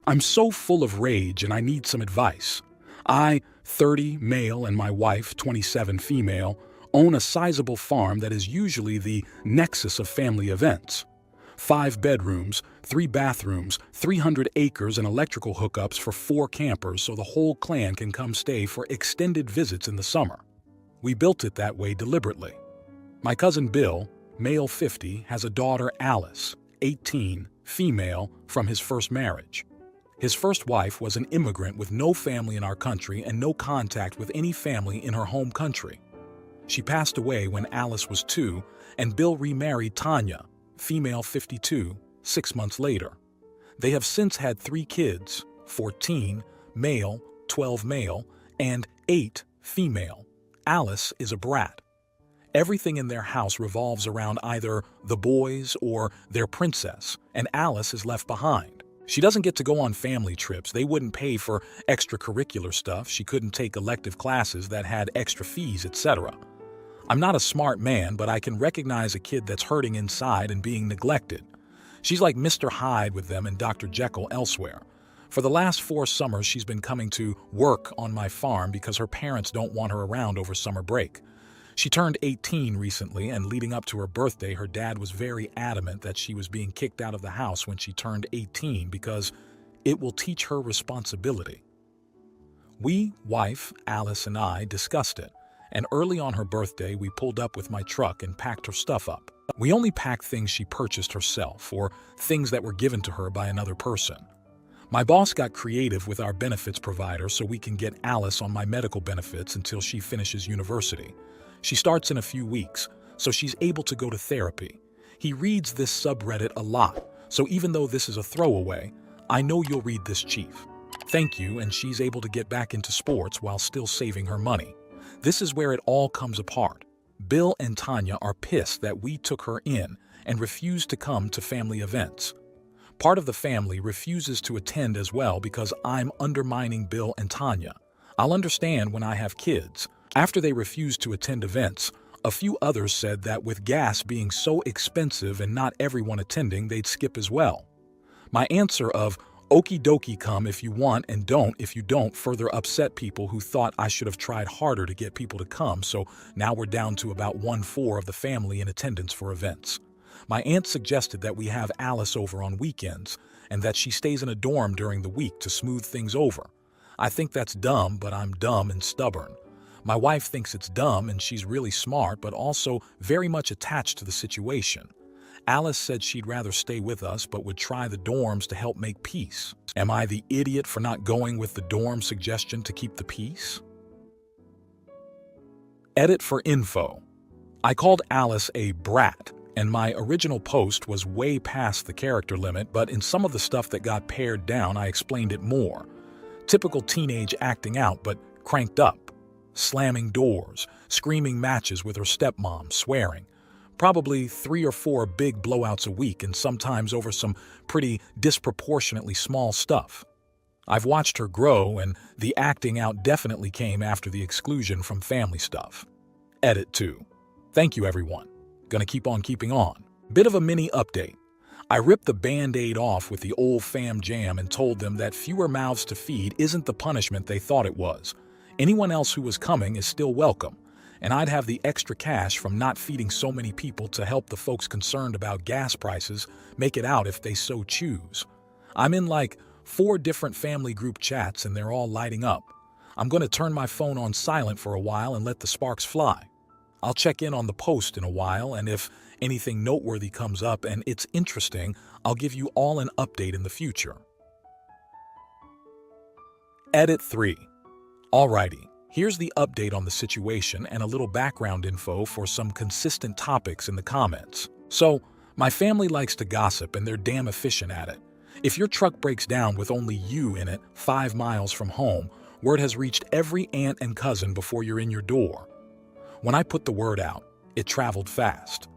I'm so full of rage and I need some advice. I, 30 male, and my wife, 27 female, own a sizable farm that is usually the nexus of family events. 5 bedrooms, 3 bathrooms, 300 acres and electrical hookups for 4 campers so the whole clan can come stay for extended visits in the summer. We built it that way deliberately. My cousin Bill, male 50, has a daughter Alice, 18, female, from his first marriage. His first wife was an immigrant with no family in our country and no contact with any family in her home country. She passed away when Alice was 2, and Bill remarried Tanya, female 52, 6 months later. They have since had 3 kids, 14 male, 12 male, and 8 female. Alice is a brat. Everything in their house revolves around either the boys or their princess, and Alice is left behind. She doesn't get to go on family trips. They wouldn't pay for extracurricular stuff. She couldn't take elective classes that had extra fees, etc. I'm not a smart man, but I can recognize a kid that's hurting inside and being neglected. She's like Mr. Hyde with them and Dr. Jekyll elsewhere. For the last 4 summers, she's been coming to work on my farm because her parents don't want her around over summer break. She turned 18 recently, and leading up to her birthday, her dad was very adamant that she was being kicked out of the house when she turned 18 because it will teach her responsibility. We, wife, Alice, and I discussed it, and early on her birthday, we pulled up with my truck and packed her stuff up. We only packed things she purchased herself or things that were given to her by another person. My boss got creative with our benefits provider so we can get Alice on my medical benefits until she finishes university. She starts in a few weeks, so she's able to go to therapy. He reads this subreddit a lot, so even though this is a throwaway, I know you'll read this, Chief. Thank you, and she's able to get back into sports while still saving her money. This is where it all comes apart. Bill and Tanya are pissed that we took her in and refused to come to family events. Part of the family refuses to attend as well because I'm undermining Bill and Tanya. I'll understand when I have kids. After they refused to attend events, a few others said that with gas being so expensive and not everyone attending, they'd skip as well. My answer of, okie dokie, come if you want and don't if you don't, further upset people who thought I should have tried harder to get people to come, so now we're down to about 1/4 of the family in attendance for events. My aunt suggested that we have Alice over on weekends and that she stays in a dorm during the week to smooth things over. I think that's dumb, but I'm dumb and stubborn. My wife thinks it's dumb and she's really smart, but also very much attached to the situation. Alice said she'd rather stay with us but would try the dorms to help make peace. Am I the idiot for not going with the dorm suggestion to keep the peace? Edit for info. I called Alice a brat, and my original post was way past the character limit, but in some of the stuff that got pared down, I explained it more. Typical teenage acting out, but cranked up. Slamming doors, screaming matches with her stepmom, swearing. Probably 3 or 4 big blowouts a week, and sometimes over some pretty disproportionately small stuff. I've watched her grow, and the acting out definitely came after the exclusion from family stuff. Edit 2. Thank you, everyone. Gonna keep on keeping on. Bit of a mini update. I ripped the Band-Aid off with the old fam jam and told them that fewer mouths to feed isn't the punishment they thought it was. Anyone else who was coming is still welcome, and I'd have the extra cash from not feeding so many people to help the folks concerned about gas prices make it out if they so choose. I'm in like 4 different family group chats and they're all lighting up. I'm going to turn my phone on silent for a while and let the sparks fly. I'll check in on the post in a while, and if anything noteworthy comes up and it's interesting, I'll give you all an update in the future. Edit 3. Alrighty, here's the update on the situation and a little background info for some consistent topics in the comments. So, my family likes to gossip and they're damn efficient at it. If your truck breaks down with only you in it 5 miles from home, word has reached every aunt and cousin before you're in your door. When I put the word out, it traveled fast.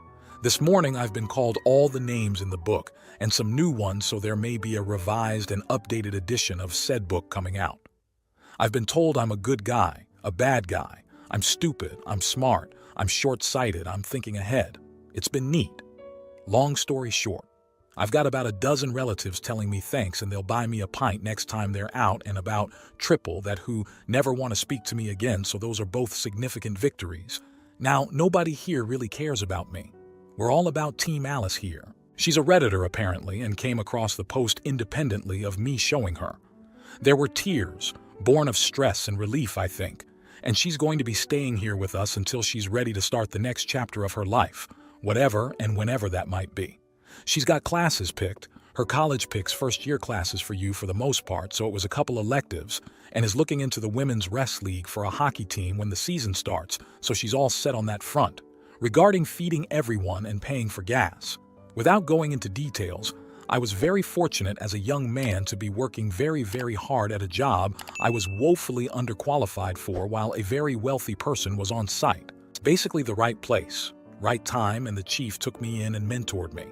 This morning I've been called all the names in the book and some new ones, so there may be a revised and updated edition of said book coming out. I've been told I'm a good guy, a bad guy, I'm stupid, I'm smart, I'm short-sighted, I'm thinking ahead. It's been neat. Long story short, I've got about a dozen relatives telling me thanks and they'll buy me a pint next time they're out, and about triple that who never want to speak to me again, so those are both significant victories. Now, nobody here really cares about me. We're all about Team Alice here. She's a Redditor apparently and came across the post independently of me showing her. There were tears, born of stress and relief, I think, and she's going to be staying here with us until she's ready to start the next chapter of her life, whatever and whenever that might be. She's got classes picked. Her college picks first-year classes for you for the most part, so it was a couple electives, and is looking into the Women's Rest League for a hockey team when the season starts, so she's all set on that front. Regarding feeding everyone and paying for gas, without going into details, I was very fortunate as a young man to be working very, very hard at a job I was woefully underqualified for while a very wealthy person was on site. Basically the right place, right time, and the chief took me in and mentored me.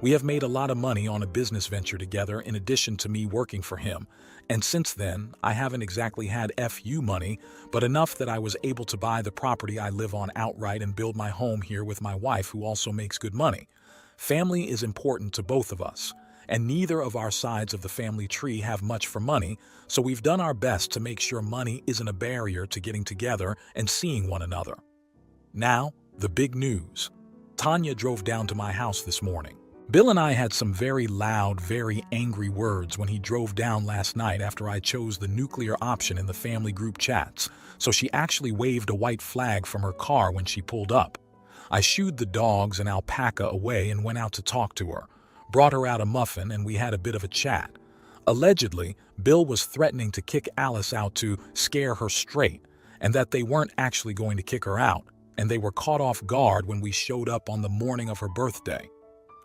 We have made a lot of money on a business venture together in addition to me working for him, and since then, I haven't exactly had FU money, but enough that I was able to buy the property I live on outright and build my home here with my wife, who also makes good money. Family is important to both of us, and neither of our sides of the family tree have much for money, so we've done our best to make sure money isn't a barrier to getting together and seeing one another. Now, the big news. Tanya drove down to my house this morning. Bill and I had some very loud, very angry words when he drove down last night after I chose the nuclear option in the family group chats, so she actually waved a white flag from her car when she pulled up. I shooed the dogs and alpaca away and went out to talk to her, brought her out a muffin, and we had a bit of a chat. Allegedly, Bill was threatening to kick Alice out to scare her straight, and that they weren't actually going to kick her out, and they were caught off guard when we showed up on the morning of her birthday.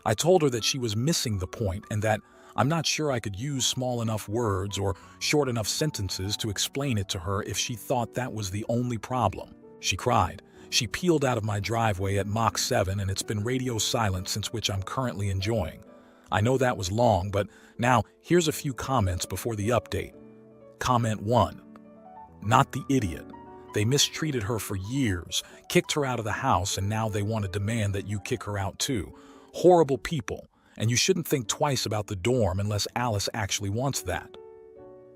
I told her that she was missing the point and that I'm not sure I could use small enough words or short enough sentences to explain it to her if she thought that was the only problem. She cried. She peeled out of my driveway at Mach 7, and it's been radio silent since, which I'm currently enjoying. I know that was long, but now here's a few comments before the update. Comment 1. Not the idiot. They mistreated her for years, kicked her out of the house, and now they want to demand that you kick her out too. Horrible people, and you shouldn't think twice about the dorm unless Alice actually wants that.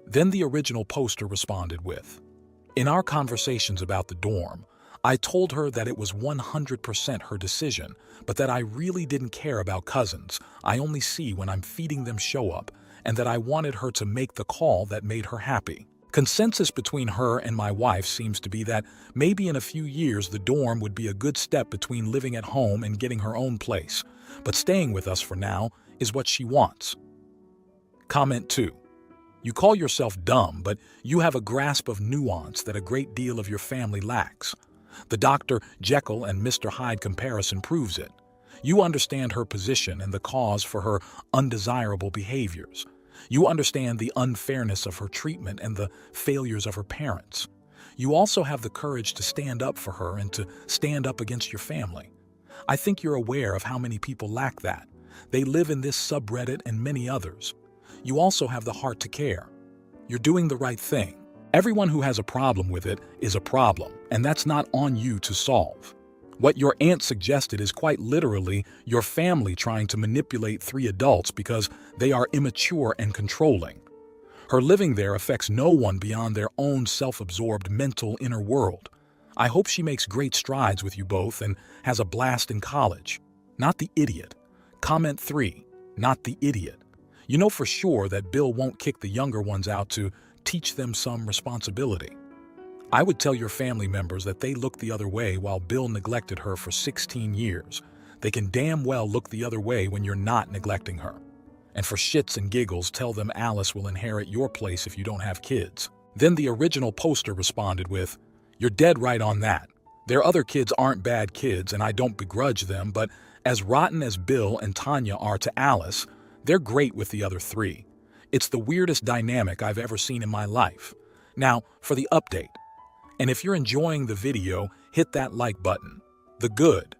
Then the original poster responded with, in our conversations about the dorm, I told her that it was 100% her decision, but that I really didn't care about cousins. I only see when I'm feeding them show up, and that I wanted her to make the call that made her happy. Consensus between her and my wife seems to be that maybe in a few years the dorm would be a good step between living at home and getting her own place, but staying with us for now is what she wants. Comment 2. You call yourself dumb, but you have a grasp of nuance that a great deal of your family lacks. The Dr. Jekyll and Mr. Hyde comparison proves it. You understand her position and the cause for her undesirable behaviors. You understand the unfairness of her treatment and the failures of her parents. You also have the courage to stand up for her and to stand up against your family. I think you're aware of how many people lack that. They live in this subreddit and many others. You also have the heart to care. You're doing the right thing. Everyone who has a problem with it is a problem, and that's not on you to solve. What your aunt suggested is quite literally your family trying to manipulate 3 adults because they are immature and controlling. Her living there affects no one beyond their own self-absorbed mental inner world. I hope she makes great strides with you both and has a blast in college. Not the idiot. Comment 3. Not the idiot. You know for sure that Bill won't kick the younger ones out to teach them some responsibility. I would tell your family members that they looked the other way while Bill neglected her for 16 years. They can damn well look the other way when you're not neglecting her. And for shits and giggles, tell them Alice will inherit your place if you don't have kids. Then the original poster responded with, you're dead right on that. Their other kids aren't bad kids and I don't begrudge them, but as rotten as Bill and Tanya are to Alice, they're great with the other 3. It's the weirdest dynamic I've ever seen in my life. Now, for the update. And if you're enjoying the video, hit that like button. The good.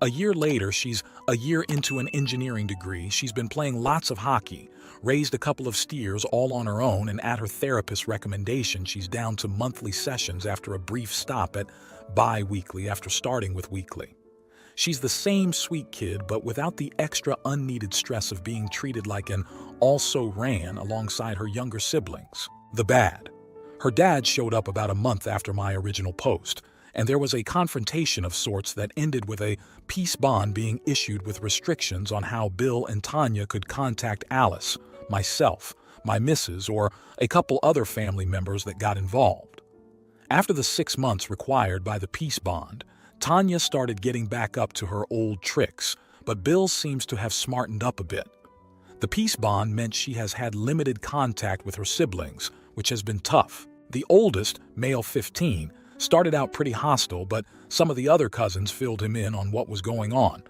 A year later, she's a year into an engineering degree. She's been playing lots of hockey, raised a couple of steers all on her own, and at her therapist's recommendation, she's down to monthly sessions after a brief stop at bi-weekly after starting with weekly. She's the same sweet kid, but without the extra unneeded stress of being treated like an also-ran alongside her younger siblings. The bad. Her dad showed up about a month after my original post, and there was a confrontation of sorts that ended with a peace bond being issued with restrictions on how Bill and Tanya could contact Alice, myself, my missus, or a couple other family members that got involved. After the 6 months required by the peace bond, Tanya started getting back up to her old tricks, but Bill seems to have smartened up a bit. The peace bond meant she has had limited contact with her siblings, which has been tough. The oldest, male 15, started out pretty hostile, but some of the other cousins filled him in on what was going on.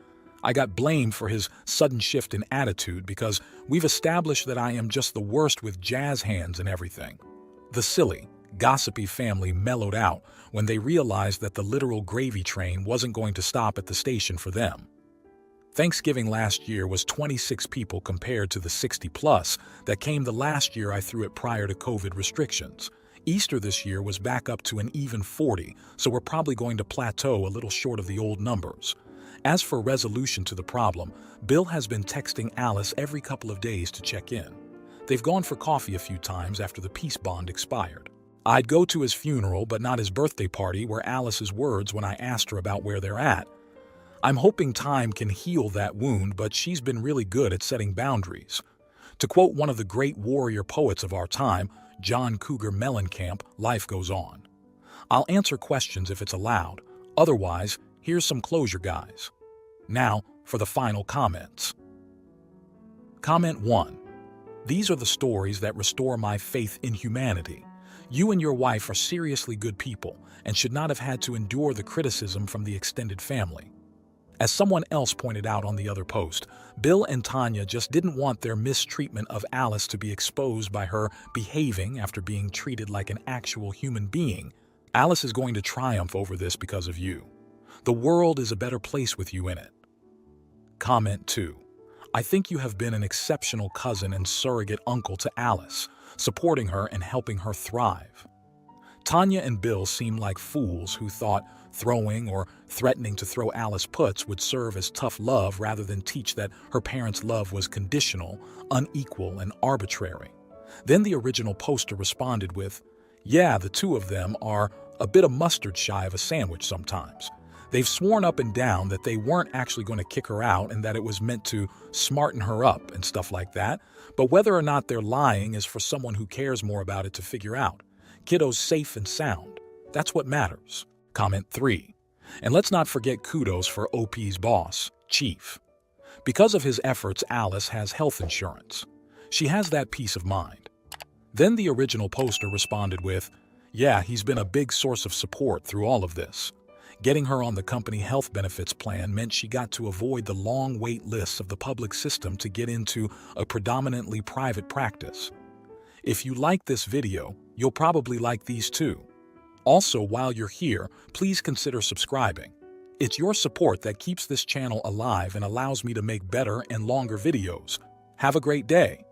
I got blamed for his sudden shift in attitude because we've established that I am just the worst with jazz hands and everything. The silly, gossipy family mellowed out when they realized that the literal gravy train wasn't going to stop at the station for them. Thanksgiving last year was 26 people compared to the 60-plus that came the last year I threw it prior to COVID restrictions. Easter this year was back up to an even 40, so we're probably going to plateau a little short of the old numbers. As for resolution to the problem, Bill has been texting Alice every couple of days to check in. They've gone for coffee a few times after the peace bond expired. I'd go to his funeral, but not his birthday party, were Alice's words when I asked her about where they're at. I'm hoping time can heal that wound, but she's been really good at setting boundaries. To quote one of the great warrior poets of our time, John Cougar Mellencamp, life goes on. I'll answer questions if it's allowed. Otherwise, here's some closure, guys. Now, for the final comments. Comment 1. These are the stories that restore my faith in humanity. You and your wife are seriously good people and should not have had to endure the criticism from the extended family. As someone else pointed out on the other post, Bill and Tanya just didn't want their mistreatment of Alice to be exposed by her behaving after being treated like an actual human being. Alice is going to triumph over this because of you. The world is a better place with you in it. Comment 2. I think you have been an exceptional cousin and surrogate uncle to Alice, supporting her and helping her thrive. Tanya and Bill seem like fools who thought throwing or threatening to throw Alice puts would serve as tough love rather than teach that her parents' love was conditional, unequal, and arbitrary. Then the original poster responded with, "Yeah, the two of them are a bit of mustard shy of a sandwich sometimes. They've sworn up and down that they weren't actually going to kick her out and that it was meant to smarten her up and stuff like that, but whether or not they're lying is for someone who cares more about it to figure out. Kiddo's safe and sound. That's what matters." Comment 3. And let's not forget kudos for OP's boss, Chief. Because of his efforts, Alice has health insurance. She has that peace of mind. Then the original poster responded with, "Yeah, he's been a big source of support through all of this. Getting her on the company health benefits plan meant she got to avoid the long wait lists of the public system to get into a predominantly private practice. If you like this video, you'll probably like these too. Also, while you're here, please consider subscribing. It's your support that keeps this channel alive and allows me to make better and longer videos. Have a great day.